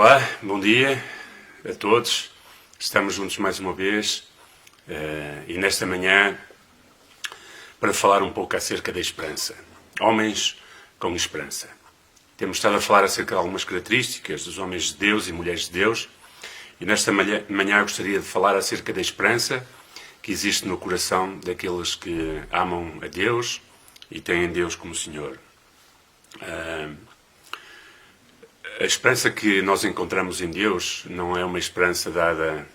Olá, bom dia a todos. Estamos juntos mais uma vez e nesta manhã para falar um pouco acerca da esperança. Homens com esperança. Temos estado a falar acerca de algumas características dos homens de Deus e mulheres de Deus e nesta manhã gostaria de falar acerca da esperança que existe no coração daqueles que amam a Deus e têm Deus como Senhor. A esperança que nós encontramos em Deus não é uma esperança dada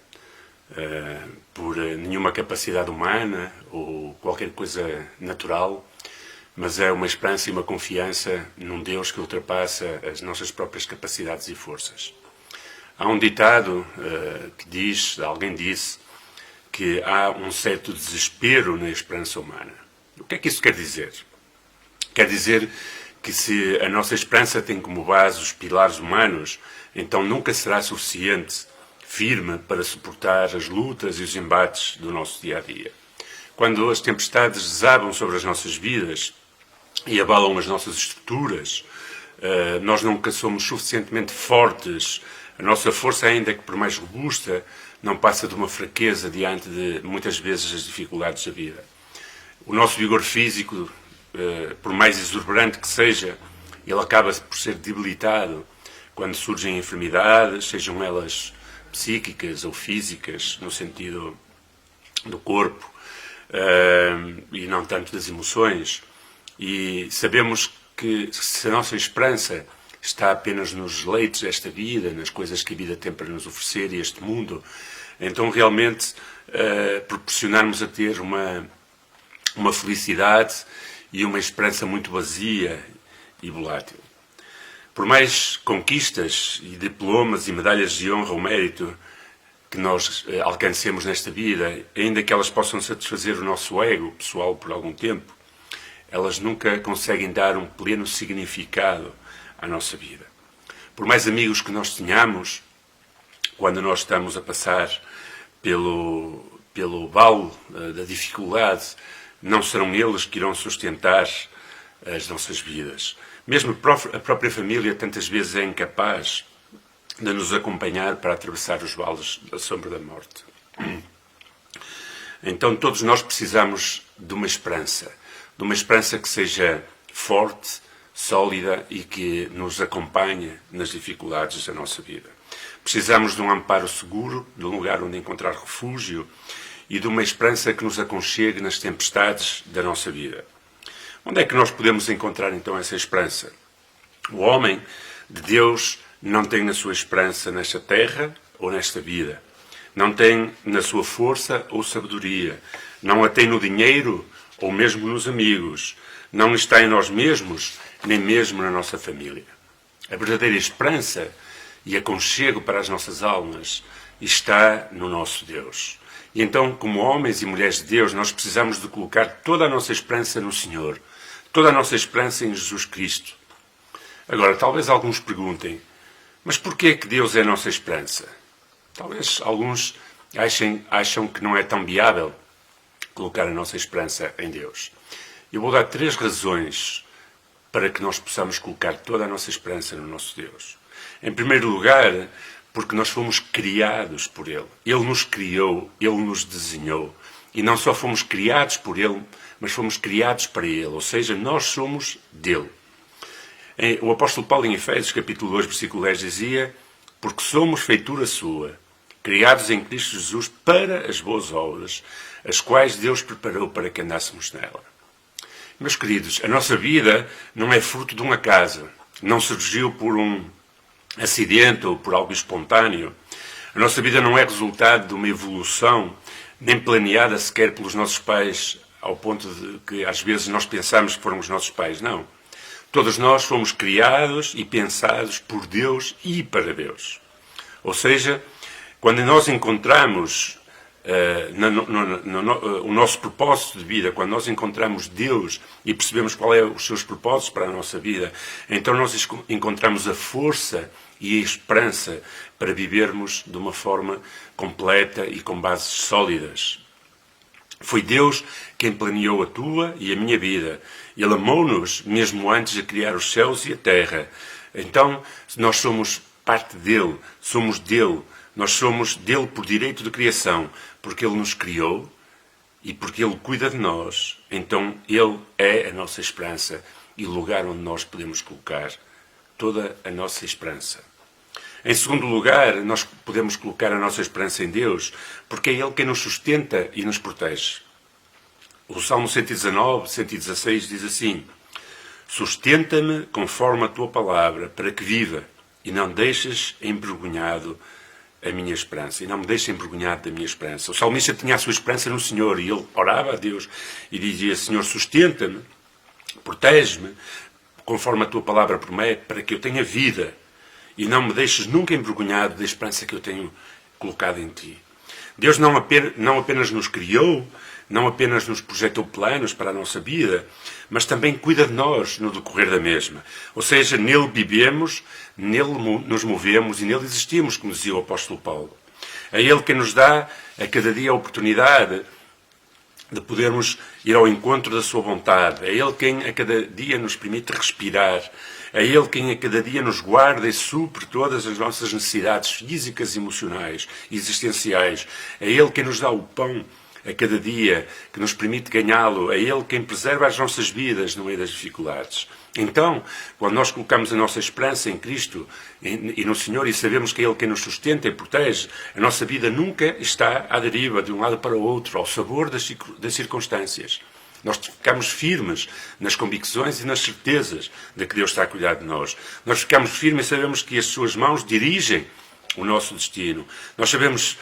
por nenhuma capacidade humana ou qualquer coisa natural, mas é uma esperança e uma confiança num Deus que ultrapassa as nossas próprias capacidades e forças. Há um ditado que diz, alguém disse, que há um certo desespero na esperança humana. O que é que isso quer dizer? Quer dizer que se a nossa esperança tem como base os pilares humanos, então nunca será suficiente, firme, para suportar as lutas e os embates do nosso dia-a-dia. Quando as tempestades desabam sobre as nossas vidas e abalam as nossas estruturas, nós nunca somos suficientemente fortes. A nossa força, ainda que por mais robusta, não passa de uma fraqueza diante de, muitas vezes, as dificuldades da vida. O nosso vigor físico, por mais exuberante que seja, ele acaba por ser debilitado quando surgem enfermidades, sejam elas psíquicas ou físicas, no sentido do corpo, e não tanto das emoções. E sabemos que se a nossa esperança está apenas nos leitos desta vida, nas coisas que a vida tem para nos oferecer e este mundo, então realmente proporcionarmos a ter uma felicidade e uma esperança muito vazia e volátil. Por mais conquistas e diplomas e medalhas de honra ou mérito que nós alcancemos nesta vida, ainda que elas possam satisfazer o nosso ego pessoal por algum tempo, elas nunca conseguem dar um pleno significado à nossa vida. Por mais amigos que nós tenhamos, quando nós estamos a passar pelo vale da dificuldade, não serão eles que irão sustentar as nossas vidas. Mesmo a própria família tantas vezes é incapaz de nos acompanhar para atravessar os vales da sombra da morte. Então todos nós precisamos de uma esperança que seja forte, sólida e que nos acompanhe nas dificuldades da nossa vida. Precisamos de um amparo seguro, de um lugar onde encontrar refúgio e de uma esperança que nos aconchegue nas tempestades da nossa vida. Onde é que nós podemos encontrar então essa esperança? O homem de Deus não tem na sua esperança nesta terra ou nesta vida. Não tem na sua força ou sabedoria. Não a tem no dinheiro ou mesmo nos amigos. Não está em nós mesmos, nem mesmo na nossa família. A verdadeira esperança e aconchego para as nossas almas está no nosso Deus. E então, como homens e mulheres de Deus, nós precisamos de colocar toda a nossa esperança no Senhor, toda a nossa esperança em Jesus Cristo. Agora, talvez alguns perguntem, mas porquê que Deus é a nossa esperança? Talvez alguns acham que não é tão viável colocar a nossa esperança em Deus. Eu vou dar 3 razões para que nós possamos colocar toda a nossa esperança no nosso Deus. Em primeiro lugar, porque nós fomos criados por Ele. Ele nos criou, Ele nos desenhou. E não só fomos criados por Ele, mas fomos criados para Ele. Ou seja, nós somos dele. O apóstolo Paulo em Efésios, capítulo 2, versículo 10, dizia: porque somos feitura sua, criados em Cristo Jesus para as boas obras, as quais Deus preparou para que andássemos nela. Meus queridos, a nossa vida não é fruto de um acaso. Não surgiu por um acidente ou por algo espontâneo. A nossa vida não é resultado de uma evolução, nem planeada sequer pelos nossos pais, ao ponto de que às vezes nós pensamos que foram os nossos pais. Não. Todos nós fomos criados e pensados por Deus e para Deus. Ou seja, quando nós encontramos o nosso propósito de vida, quando nós encontramos Deus e percebemos qual é os seus propósitos para a nossa vida, então nós encontramos a força e a esperança para vivermos de uma forma completa e com bases sólidas. Foi Deus quem planeou a tua e a minha vida. Ele amou-nos mesmo antes de criar os céus e a terra. Então, nós somos parte dele, somos dele. Nós somos dele por direito de criação, porque ele nos criou e porque ele cuida de nós. Então ele é a nossa esperança e o lugar onde nós podemos colocar toda a nossa esperança. Em segundo lugar, nós podemos colocar a nossa esperança em Deus, porque é ele quem nos sustenta e nos protege. O Salmo 119, 116 diz assim: sustenta-me conforme a tua palavra, para que viva, e não deixes envergonhado a minha esperança. E não me deixes envergonhado da minha esperança. O salmista tinha a sua esperança no Senhor, e ele orava a Deus e dizia: Senhor, sustenta-me, protege-me, conforme a tua palavra promete, para que eu tenha vida, e não me deixes nunca envergonhado da esperança que eu tenho colocado em ti. Deus não apenas nos criou, não apenas nos projetou planos para a nossa vida, mas também cuida de nós no decorrer da mesma. Ou seja, nele vivemos, nele nos movemos e nele existimos, como dizia o apóstolo Paulo. É ele quem nos dá a cada dia a oportunidade de podermos ir ao encontro da sua vontade. É ele quem a cada dia nos permite respirar. É ele quem a cada dia nos guarda e supre todas as nossas necessidades físicas, emocionais e existenciais. É ele quem nos dá o pão a cada dia, que nos permite ganhá-lo. É ele quem preserva as nossas vidas no meio das dificuldades. Então, quando nós colocamos a nossa esperança em Cristo e no Senhor e sabemos que é Ele quem nos sustenta e protege, a nossa vida nunca está à deriva de um lado para o outro, ao sabor das circunstâncias. Nós ficamos firmes nas convicções e nas certezas de que Deus está a cuidar de nós. Nós ficamos firmes e sabemos que as suas mãos dirigem o nosso destino. Nós sabemos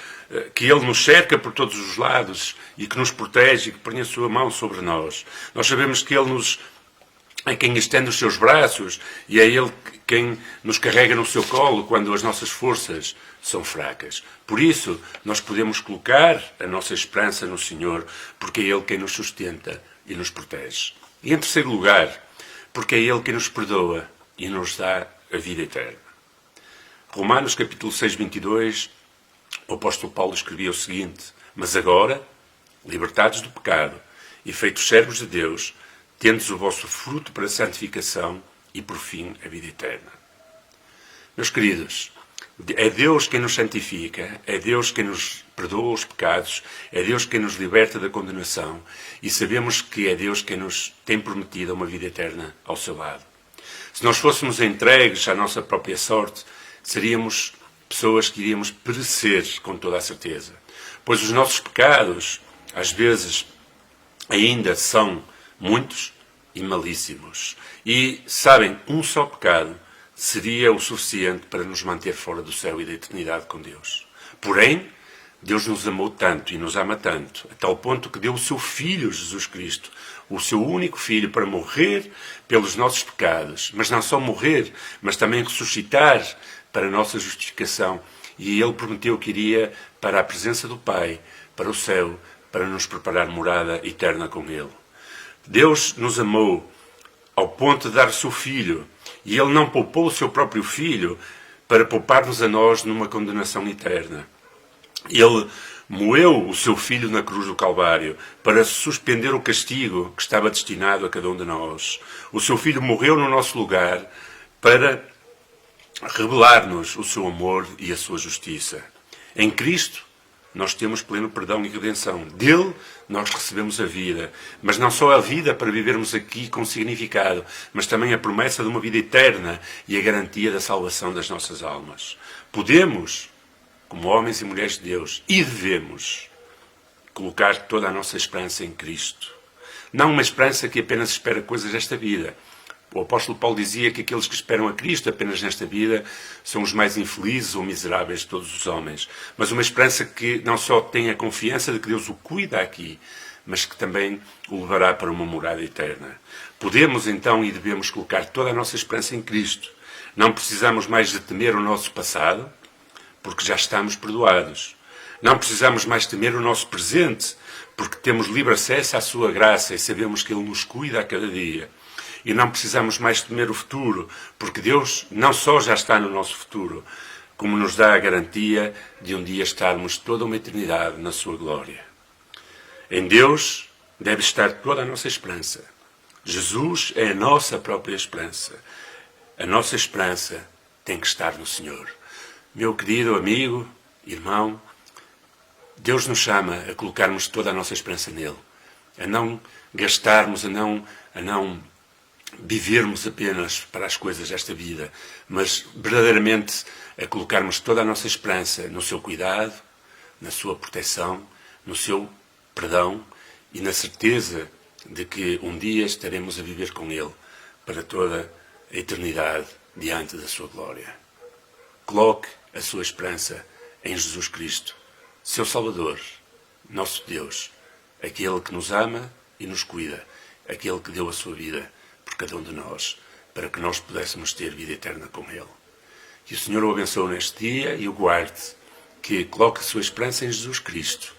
que Ele nos cerca por todos os lados e que nos protege e que põe a sua mão sobre nós. Nós sabemos que Ele é quem estende os seus braços e é Ele quem nos carrega no seu colo quando as nossas forças são fracas. Por isso, nós podemos colocar a nossa esperança no Senhor, porque é Ele quem nos sustenta e nos protege. E em terceiro lugar, porque é Ele quem nos perdoa e nos dá a vida eterna. Romanos capítulo 6, 22, o apóstolo Paulo escrevia o seguinte: mas agora, libertados do pecado e feitos servos de Deus, tendes o vosso fruto para a santificação e, por fim, a vida eterna. Meus queridos, é Deus quem nos santifica, é Deus quem nos perdoa os pecados, é Deus quem nos liberta da condenação e sabemos que é Deus quem nos tem prometido uma vida eterna ao seu lado. Se nós fôssemos entregues à nossa própria sorte, seríamos pessoas que iríamos perecer com toda a certeza. Pois os nossos pecados, às vezes, ainda são muitos e malíssimos. E, sabem, um só pecado seria o suficiente para nos manter fora do céu e da eternidade com Deus. Porém, Deus nos amou tanto e nos ama tanto, a tal ponto que deu o seu Filho, Jesus Cristo, o seu único Filho, para morrer pelos nossos pecados. Mas não só morrer, mas também ressuscitar para a nossa justificação. E Ele prometeu que iria para a presença do Pai, para o céu, para nos preparar morada eterna com Ele. Deus nos amou ao ponto de dar o seu Filho, e Ele não poupou o seu próprio Filho para poupar-nos a nós numa condenação eterna. Ele moeu o seu Filho na cruz do Calvário para suspender o castigo que estava destinado a cada um de nós. O seu Filho morreu no nosso lugar para revelar-nos o seu amor e a sua justiça. Em Cristo, nós temos pleno perdão e redenção. Dele, nós recebemos a vida. Mas não só a vida para vivermos aqui com significado, mas também a promessa de uma vida eterna e a garantia da salvação das nossas almas. Podemos, como homens e mulheres de Deus, e devemos colocar toda a nossa esperança em Cristo. Não uma esperança que apenas espera coisas desta vida. O apóstolo Paulo dizia que aqueles que esperam a Cristo apenas nesta vida são os mais infelizes ou miseráveis de todos os homens. Mas uma esperança que não só tem a confiança de que Deus o cuida aqui, mas que também o levará para uma morada eterna. Podemos então e devemos colocar toda a nossa esperança em Cristo. Não precisamos mais de temer o nosso passado, porque já estamos perdoados. Não precisamos mais temer o nosso presente, porque temos livre acesso à sua graça e sabemos que Ele nos cuida a cada dia. E não precisamos mais temer o futuro, porque Deus não só já está no nosso futuro, como nos dá a garantia de um dia estarmos toda uma eternidade na sua glória. Em Deus deve estar toda a nossa esperança. Jesus é a nossa própria esperança. A nossa esperança tem que estar no Senhor. Meu querido amigo, irmão, Deus nos chama a colocarmos toda a nossa esperança nele, a não gastarmos, a não vivermos apenas para as coisas desta vida, mas verdadeiramente a colocarmos toda a nossa esperança no seu cuidado, na sua proteção, no seu perdão e na certeza de que um dia estaremos a viver com ele para toda a eternidade diante da sua glória. Coloque a sua esperança em Jesus Cristo, seu Salvador, nosso Deus, aquele que nos ama e nos cuida, aquele que deu a sua vida por cada um de nós, para que nós pudéssemos ter vida eterna com ele. Que o Senhor o abençoe neste dia e o guarde, que coloque a sua esperança em Jesus Cristo,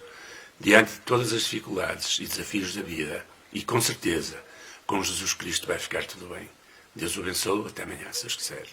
diante de todas as dificuldades e desafios da vida, e com certeza, com Jesus Cristo vai ficar tudo bem. Deus o abençoe, até amanhã, se Deus quiser.